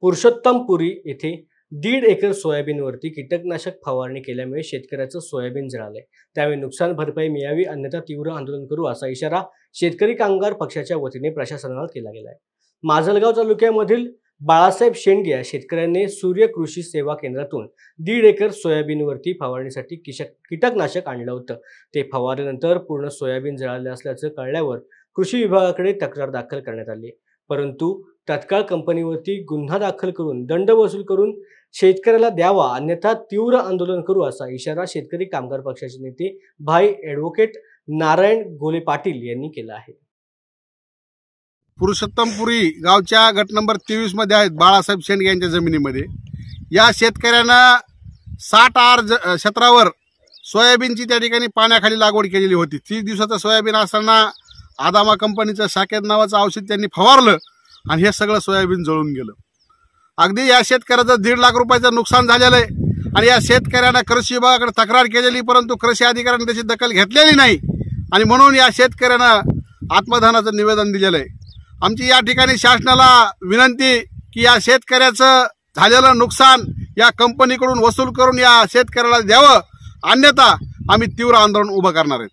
पुरुषोत्तमपुरी येथे 1.5 एकर सोयाबीनवरती कीटकनाशक फवारणी केल्यामुळे शेतकऱ्याचं सोयाबीन जळाले। त्यावेळी नुकसान भरपाई मिळावी अन्यथा तीव्र आंदोलन करू असा इशारा शेतकरी कामगार पक्षाच्या वतीने प्रशासनाला केला गेला आहे। माजलगाव तालुक्यामधील बाळासाहेब शेंडगे या शेतकऱ्यांनी सूर्य कृषी सेवा केंद्रातून 1.5 एकर सोयाबीनवरती फवारणीसाठी कीटकनाशक आणलं होतं। ते फवारल्यानंतर पूर्ण सोयाबीन जळाले असल्याचं कळल्यावर कृषी विभागाकडे तक्रार दाखल करण्यात आली, परंतु तत्काळ कंपनीवरती गुन्हा दाखल करून दंड वसूल करून शेतकऱ्याला द्यावा अन्यथा तीव्र आंदोलन करू असा इशारा शेतकरी कामगार पक्षाचे नेते भाई ॲडव्होकेट नारायण गोले पाटील यांनी केला आहे। पुरुषोत्तमपुरी गावच्या गट नंबर 23 मध्ये आहेत बाळासाहेब शेंडगे यांच्या जमिनीमध्ये या शेतकऱ्यांना 60 आर क्षेत्रावर सोयाबीनची त्या ठिकाणी पाण्याखाली लागवड केलेली होती। 30 दिवसाचं सोयाबीन असताना आदामा कंपनीचं शाकेत नावाचं औषध त्यांनी फवारलं आणि हे सगळं सोयाबीन जळून गेलं। अगदी या शेतकऱ्याचं 1.5 लाख रुपयाचं नुकसान झालेलं आहे आणि या शेतकऱ्यांना कृषी विभागाकडे तक्रार केलेली, परंतु कृषी अधिकाऱ्यांनी त्याची दखल घेतलेली नाही आणि म्हणून या शेतकऱ्यांना आत्मदानाचं निवेदन दिलेलं आहे। आमची या ठिकाणी शासनाला विनंती की या शेतकऱ्याचं झालेलं नुकसान या कंपनीकडून वसूल करून या शेतकऱ्याला द्यावं अन्यथा आम्ही तीव्र आंदोलन उभं करणार आहेत।